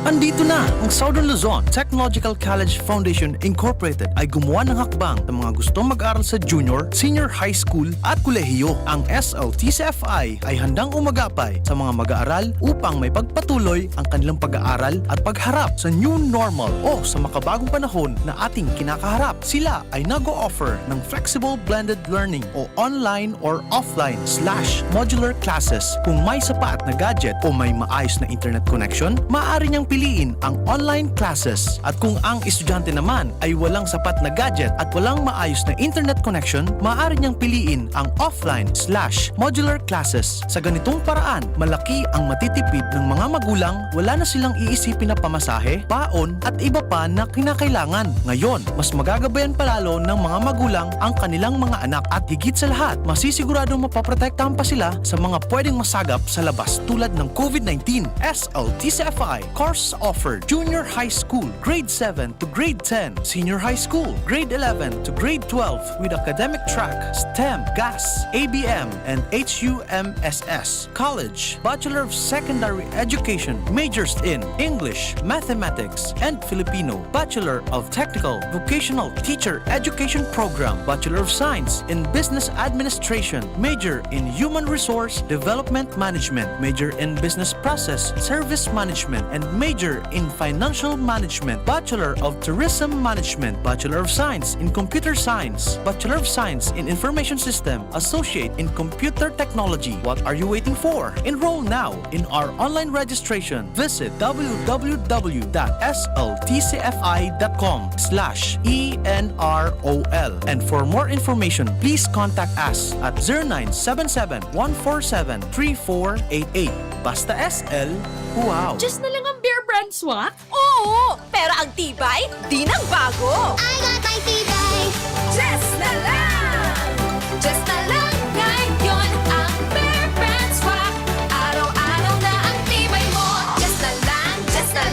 Andito na ang Southern Luzon Technological College Foundation Incorporated ay gumawa ng hakbang sa mga gustong mag-aral sa junior, senior high school at kolehiyo. Ang SLTCFI ay handang umagapay sa mga mag-aaral upang may pagpatuloy ang kanilang pag-aaral at pagharap sa new normal o sa makabagong panahon na ating kinakaharap. Sila ay nag-o-offer ng flexible blended learning o online or offline / modular classes. Kung may sapat na gadget o may maayos na internet connection, maaari niyang piliin ang online classes. At kung ang estudyante naman ay walang sapat na gadget at walang maayos na internet connection, maaari niyang piliin ang offline / modular classes. Sa ganitong paraan, malaki ang matitipid ng mga magulang, wala na silang iisipin na pamasahe, baon at iba pa na kinakailangan. Ngayon, mas magagabayan palalo ng mga magulang ang kanilang mga anak at higit sa lahat, masisiguradong mapaprotektahan pa sila sa mga pwedeng masagap sa labas tulad ng COVID-19. SLTCFI course offered junior high school, grade 7 to grade 10, senior high school, grade 11 to grade 12 with academic track, STEM, GAS, ABM, and HUMSS. College, Bachelor of Secondary Education, majors in English, Mathematics, and Filipino. Bachelor of Technical Vocational Teacher Education Program, Bachelor of Science in Business Administration, major in Human Resource Development Management, major in Business Process Service Management, and major major in Financial Management, Bachelor of Tourism Management, Bachelor of Science in Computer Science, Bachelor of Science in Information System, Associate in Computer Technology. What are you waiting for? Enroll now in our online registration. Visit www.sltcfi.com/ENROL. And for more information, please contact us at 0977-147-3488. Basta SL, wow! Just na lang ang Bear Brand swak? Oo! Pero ang tibay, di nang bago! I got my tibay. Just na lang! Just na lang ngayon ang Bear Brand swak. Araw-araw na ang tibay mo. Just na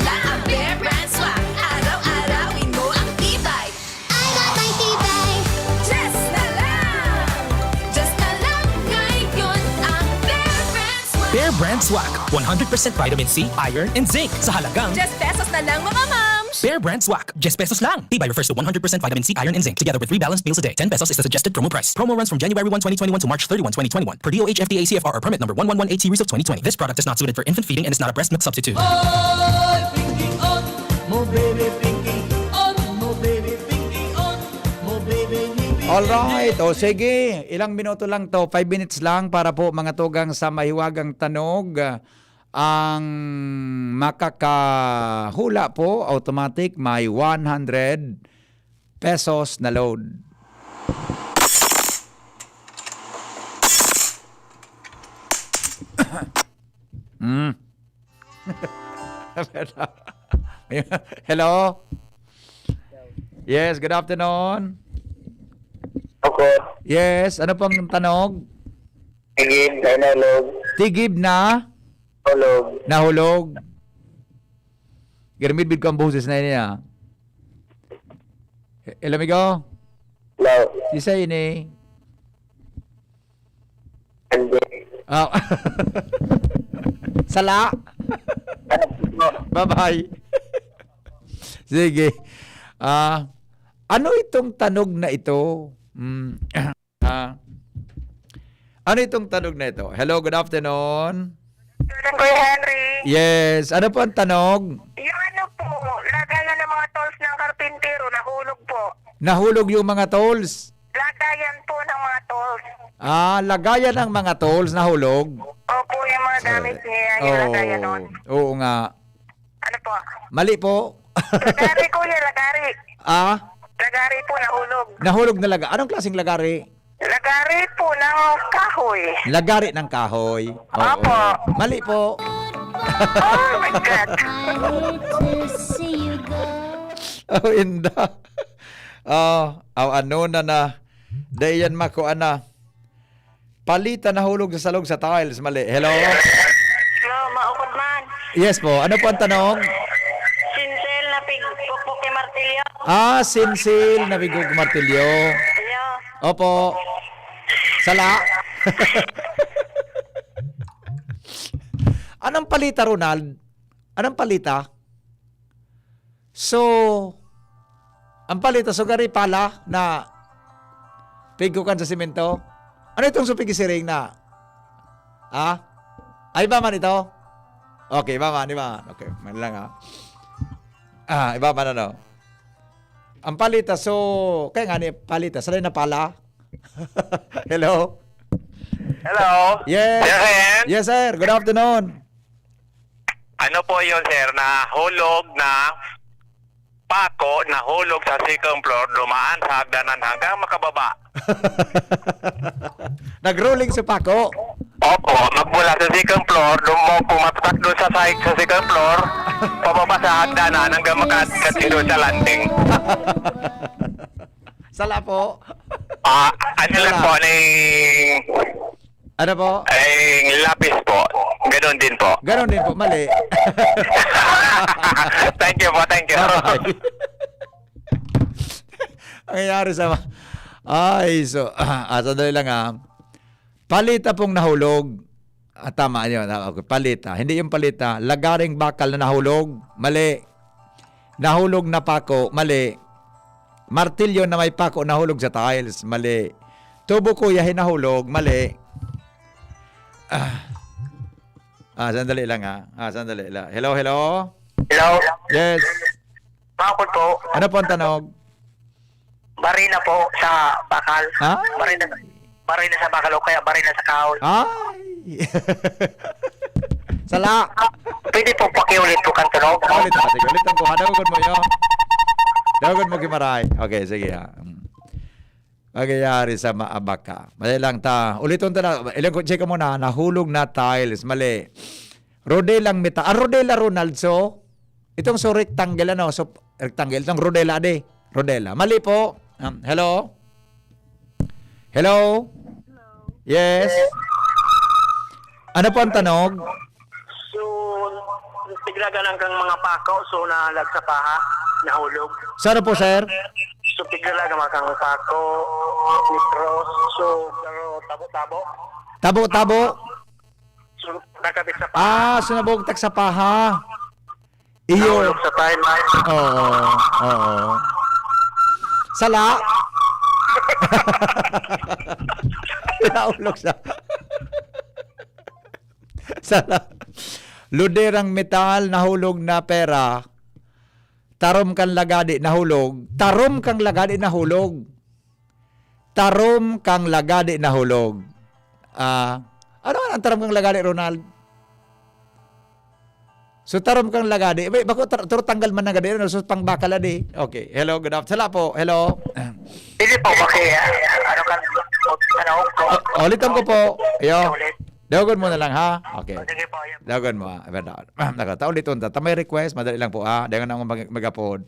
lang ang Bear Brand swak. Araw-arawin mo ang tibay. I got my tibay. Just na lang ngayon ang Bear Brand swak. Bear Brand Swak, 100% vitamin C, iron, and zinc sa halagang Just pesos na lang mga moms! Bear Brand Swak, just pesos lang. Tibay refers to 100% vitamin C, iron, and zinc together with 3 balanced meals a day. 10 pesos is the suggested promo price. Promo runs from January 1, 2021 to March 31, 2021 per DOH FDA CFR or permit number 1118 series of 2020. This product is not suited for infant feeding and is not a breast milk substitute. Alright, o sige, ilang minuto lang to, 5 minutes lang para po mga tugang sa mahiwagang tanog. Ang makakahula po, automatic, may 100 pesos na load. Hello? Yes, good afternoon. Okay. Yes, ano pong tanog? Tigib na nalog. Tigib na? Hulog. Nahulog. Garamid ko ang boses na niya. Hello, amigo? Hello. Isa ini. Hindi. Oh. Sala. Bye-bye. Sige. Ano itong tanog na ito? Ano itong tanog na ito? Hello, good afternoon. Kuya Henry. Yes. Ano po ang tanog? Yung ano po, lagayan ng mga tools ng karpintero, nahulog po. Nahulog yung mga tools. Lagayan po ng mga tools. Lagayan ng mga tools nahulog. Opo, yung mga gamit niya, yung lagayan nun. Oo nga. Ano po? Mali po. Lagari kuya, lagari. Lagari po, nahulog. Nahulog na laga. Anong klaseng lagari? Lagari po ng kahoy. Lagari ng kahoy. Oo. Opo. Mali po. Oh my God. Oh, inda. Ano na. Dayan mako ana. Palita na hulog sa salog sa tiles. Mali. Hello? Hello, maukod man. Yes po. Ano po ang tanong? Sinsel na pigpukpuk ni Martilyo. Sinsil na bigog martilyo. Hello. Opo. Sala. Anong palita, Ronald? Anong palita? So, ang palita, sugari pala na pigukan sa simento. Ano itong supigisiring na? Ay, ba man ito? Okay, iba man, iba. Okay, man lang iba man ano. Ang palita, so, kaya nga ni palita, salay na pala. Hello? Hello? Yes. Sir? Yes, sir. Good afternoon. Ano po yun, sir? Nahulog na pako, nahulog sa second floor, dumaan sa hagdanan hanggang makababa. Nag-rolling sa pako? Opo, magmula sa second floor, pumatak doon sa second floor, pababa sa hagdanan hanggang makatiro sa landing. Sala po. Ano lang po, ano po? Lapis po. Ganon din po. Ganon din po, mali. Thank you po, thank you. Ang nangyari sa... so, sandali lang Palita pong nahulog. Tama yun. Palita. Hindi yung palita. Lagaring bakal na nahulog. Mali. Nahulog na pako. Mali. Martilyo na may pako nahulog sa tiles. Mali. Tubo kuya hinahulog. Mali. Sandali lang Sandali lang. Hello, hello? Hello? Yes. Bakod po. Ano po ang tanog? Barina po sa bakal. Ha? Barina sa bakal o kaya barina sa kahoy. Ay! Sala! Pwede po pakiulit po kang tunog. Ulit na, sige. Ulitan ko. Dawagan mo yun. Dawagan mo kimaray. Okay, sige ha. Magyayari sa maabaka. Mali lang ta. Ulitin ta na. Ilang ko, check mo na. Nahulog na tiles. Mali. Rodelang meta. Rodela Ronaldo. Itong so rectangle ano. So, rectangle. Itong rodela de. Rodela. Mali po. Hello? Hello? Yes? Ano po ang tanog? So, tiglagan kang mga pako so nalag sa paha, nahulog. Sana po, sir? So, tiglagan kang pako, nitros, so, tabo-tabo. Tabo-tabo? So, nakabit sa paha. Sunabog tak sa paha. Iyo. Nahulog sa time. Oo. Sala? Nahulog sa... Sala. Luderang metal, nahulog na pera. Tarom kang lagadi, nahulog. Tarom kang lagadi, nahulog. Tarom kang lagadi, nahulog. Ano ang tarom kang lagadi, Ronald? So, tarom kang lagadi. Bako, tanggal man na gadi. So, pang bakala di. Okay. Hello, good afternoon. Sala po. Hello. Hindi po, okay. Ano kang, Ulitan ko po. Ayo. Dawagan mo na lang, ha? Okay. Dawagan mo, ha? Nakata, ulitin ta. May request, madali lang po, ha? Dawagan ako mag-upload.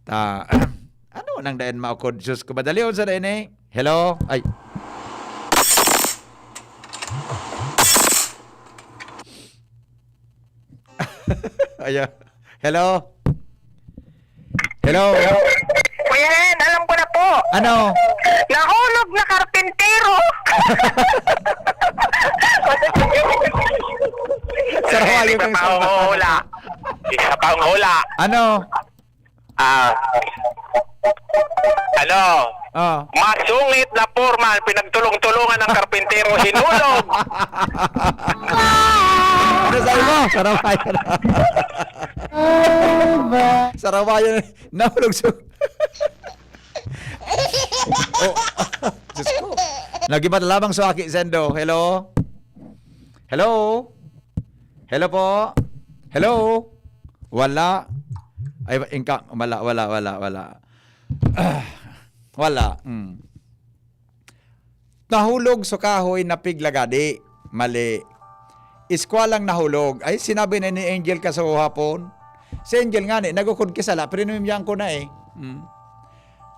Ano nang dayan maukod? Diyos ko, madali on sa dayan eh. Hello? Ay. Ayan. Hello? Hello? Kuya Ren, alam ko na po. Ano? Nahulog na karpintero. Sarawayo kang hula. Isa pang hula. Ano? Masungit na formal, pinagtulong-tulungan ng karpintero, hinulog. Ano sabi mo? Sarawayo na. Sarawayo na. Nahulog sa... Diyos ko. Nagibat lamang sa aki, Sendo. Hello? Hello? Hello po? Hello? Wala? Ay, wala. Wala. Nahulog sa kahoy na piglagadi. Mali. Iskwalang nahulog. Ay, sinabi na ni Angel ka sa hapon. Si Angel nga nagukod kisala. Prinumyan ko na eh.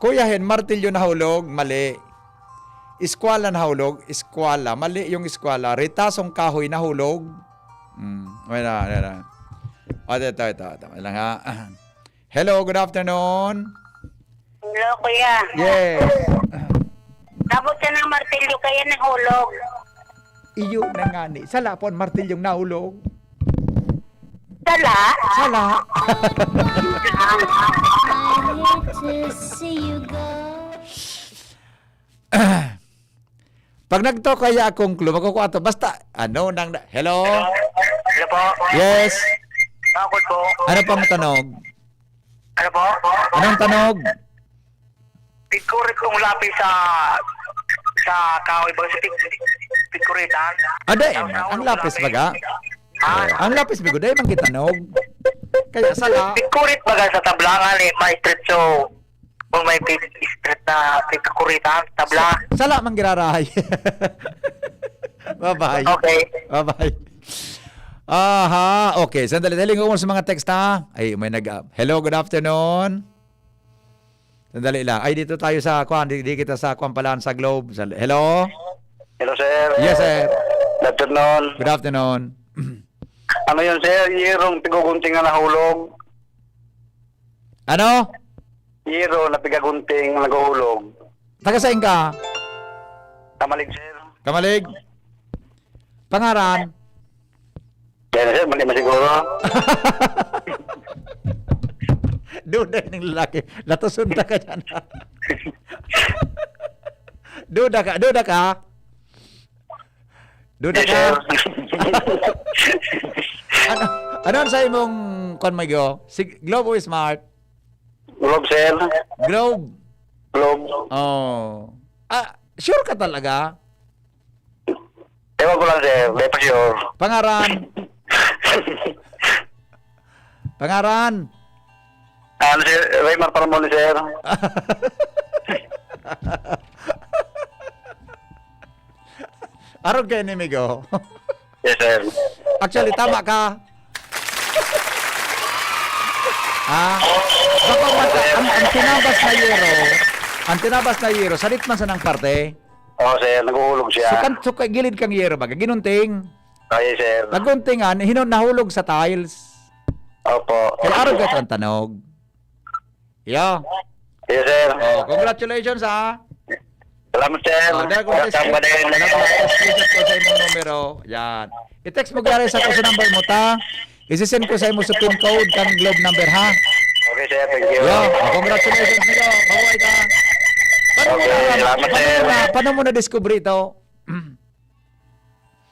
Kuyahin, martilyo nahulog. Mali. Iskwala nahulog. Iskwala. Mali yung iskwala. Ritasong kahoy nahulog. Wala. Ito. Lang ha. Hello, good afternoon. Hello, kuya. Yes. Tapos ka ng martilyo kaya nahulog. Iyo na nga ni. Sala po, martilyong nahulog. Sala? Sala. Pag nagto kaya akong clue, makukuha to. Basta, ano nang... Hello? Hello po? Yes. Bakod po? Ano pang tanog? Ano po? Anong tanog? Pikurit kong lapis sa kahoy ba sa pikuritan. Ang lapis baga? Ang lapis bigo, dahil mang kitanog. Kaya sala. Pikurit baga sa tablangan eh, may street so kung may street na pikuritan, tabla. Sala mang girarahay. Bye-bye. Okay. Bye-bye. Aha, okay. Sandali, daling ko sa mga text ha. Ay, may hello, good afternoon. Sandali lang. Ay, dito tayo sa Kwan. Di kita sa Kwan Palaan sa Globe. Hello? Hello, sir. Yes, sir. Good afternoon. Good afternoon. Ano yun, sir? Yerong tigugunting na nahulog. Ano? Yero na pigagunting na naguhulog. Taga saan ka? Kamalig, sir. Kamalig? Pangaran? Yan, sir. Mali masiguro. Duda ng lalaki. Latusunda ka dyan. Duda ka? Duda ka? Duda ka? Ano sa imong kon may go? Globe o Smart? Globe, sir. Globe. Globe. Oh. Sure ka talaga? Ewan ko lang, sir. Hindi pa sure. Pangaran. Pangaran. Ano, sir? Raymar Paramoli, sir. Aron kay enemigo. Yes, sir. Actually, tama ka. Baka ang tinabas na yero, salit man sa nang parte. Oo, sir. Naguhulog siya. So gilid kang yero baga, ginunting. Yes, sir. Naguntingan, nahulog sa tiles. Opo. Kaya aron ka ito ang tanog. Yo. Yes, sir. Oh, congratulations, ha. Salamat, sir. Dahil kung screenshot ko sa imong numero, yan. I-text mo gari sa ko sa number mo, ta. Isisend ko sa imo sa PIN code kang Globe number, ha. Okay, sir. Thank you. Yo, congratulations nyo. Mabuhay ka. Salamat, sir. Paano mo na-discover ito?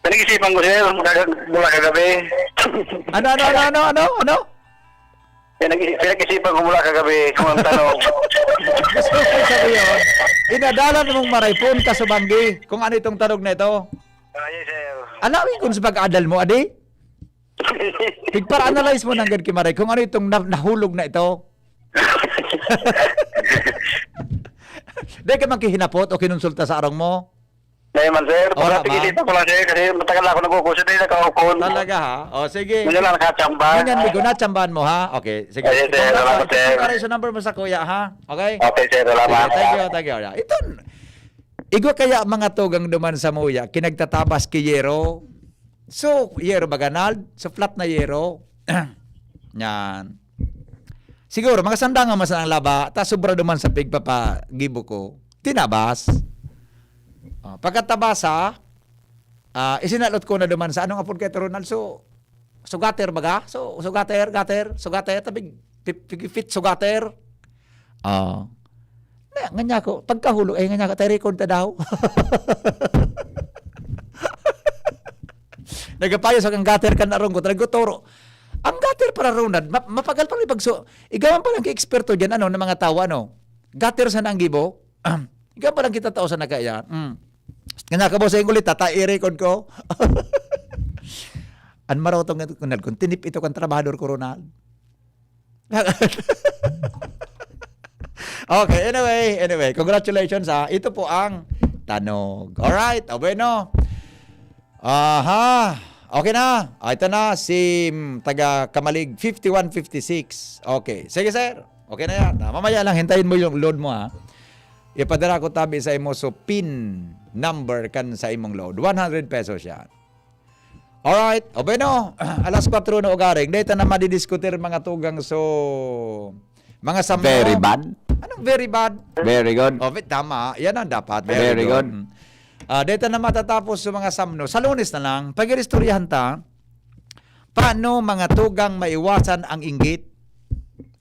Pinag-isipan ko, sir. Mula kagabi. Ano? Pinag-isipan ko mula kagabi kung ang tanong. Gusto ko sabihin, inadalan mong maraypon ka sa banggi kung ano itong tanong na ito. Yes, sir. Alawin kung sa pag-adal mo, adi? Pagpara-analyze mo ng gad kimaray kung ano itong nahulog na ito. Di ka magkihinapot o kinonsulta sa arong mo? Dahil man, sir. Pinag-isipan ko lang, sir. Kasi matagal ako nagkukusin din, nakaukon. Talaga, ha? O, sige. Ngayon lang nakachamba. Ganyan, Migo, natsambahan mo, ha? Okay, sige. Yes, sir. Salamat, sir. Ito number mo sa kuya, ha? Okay? Okay, sir. Salamat. Sige, thank you. Ito, igwa kaya mga tugang duman sa muya, kinagtatabas ki yero. So, yero baganal, so flat na yero. Yan. Siguro, mga sandangan mas ang laba, ta sobra duman sa pigpapagibo ko, tinabas. Pagkatabasa, isinalot ko na duman sa anong apod kay Ronald, so sugater baga? So, sugater, tabig, fit sugater. Nganya ko, pagkahulog, nganya ko, tayo record ta daw. Nagapayo sa kang gater kan narong ko, naguturo. Ang gater para Ronald, mapagal pa rin pagso. Igawan pa lang ki-eksperto dyan, ng mga tawa, gater sa nang gibo. Igawan pa lang kita tao sa nagkaya. Nganya ka, boss, ulit, i-record ko. An marotong Ronald, kung tinip ito kang trabahador ko, Ronald. Okay, anyway, congratulations, ha. Ito po ang tanog. Alright, bueno. Okay na. Ito na, si taga Kamalig 5156. Okay, sige sir. Okay na yan. Mamaya lang, hintayin mo yung load mo, ha. Ipadara ko tabi sa imo so PIN number kan sa imong load. 100 pesos yan. Alright, bueno. Alas 4 na ugaring. Dito na madidiskutir mga tugang so mga samno. Very bad. Anong very bad? Very good. Tama. Yan ang dapat. Very good. Dito na matatapos sa mga samno. Sa Lunes na lang, pag-iristoryahan ta, paano mga tugang maiwasan ang inggit?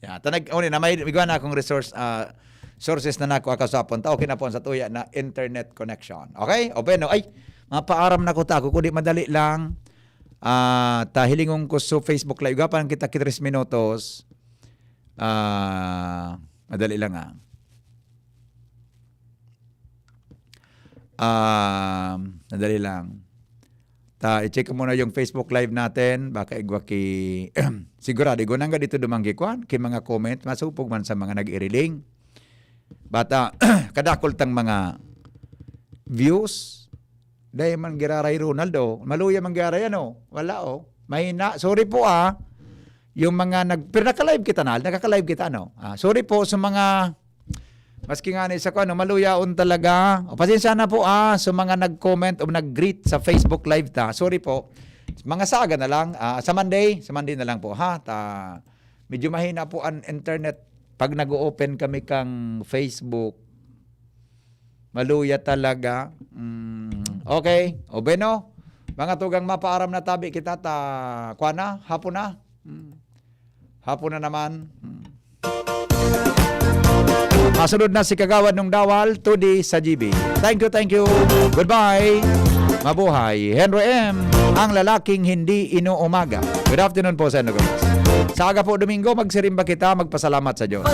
Na may bigyan na akong sources na nako akasapon ta. Okay na po sa tuya na internet connection. Okay? Bueno, mapaaram na ko ta. Kung di madali lang, hilingong ko sa Facebook Live. Gapan kita 3 minutos. Madali lang, madali lang. I-check ko muna yung Facebook Live natin. Baka igwa sigurado, nang dito dumanggi kwan, mga comment, masupog man sa mga nag-iriling. Bata, kadakol tang mga views. Dahil man giraray Ronaldo. Maluya man giraray, wala, mahina. Sorry po, yung mga pero naka-live kita nakaka-live kita, sorry po sa mga maski nga sa ko, maluyaon talaga. Pasensya na po sa mga nag-comment o nag-greet sa Facebook Live ta. Sorry po. Mga saga na lang. Sa Monday na lang po, ha. Medyo mahina po ang internet pag nag-open kami kang Facebook. Maluya talaga. Okay. Bueno. Mga tugang mapaaram na tabi kita kuana, hapon na. Hapon na naman. Masunod na si Kagawad ng Dawal, 2D sa GB. Thank you. Goodbye. Mabuhay. Henry M., ang lalaking hindi inuumaga. Good afternoon po sa inyo, guys. Sa aga po Domingo, magsirimba kita, magpasalamat sa Diyos.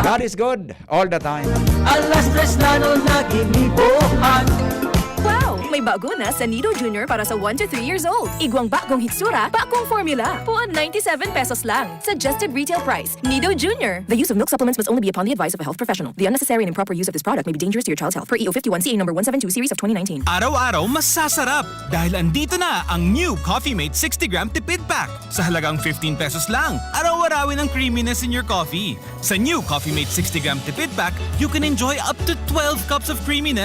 God is good all the time. Alas tres na nun naginibuhan. Wow! May bago na sa Nido Junior para sa 1 to 3 years old. Igwang bagong hitsura, bagong formula. Puan 97 pesos lang. Suggested retail price. Nido Junior. The use of milk supplements must only be upon the advice of a health professional. The unnecessary and improper use of this product may be dangerous to your child's health. Per EO 51 CA number 172 series of 2019. Araw-araw mas sasarap dahil andito na ang new Coffee Mate 60-gram tipid pack. Sa halagang 15 pesos lang, araw-arawin ang creaminess in your coffee. Sa new Coffee Mate 60-gram tipid pack, you can enjoy up to 12 cups of creaminess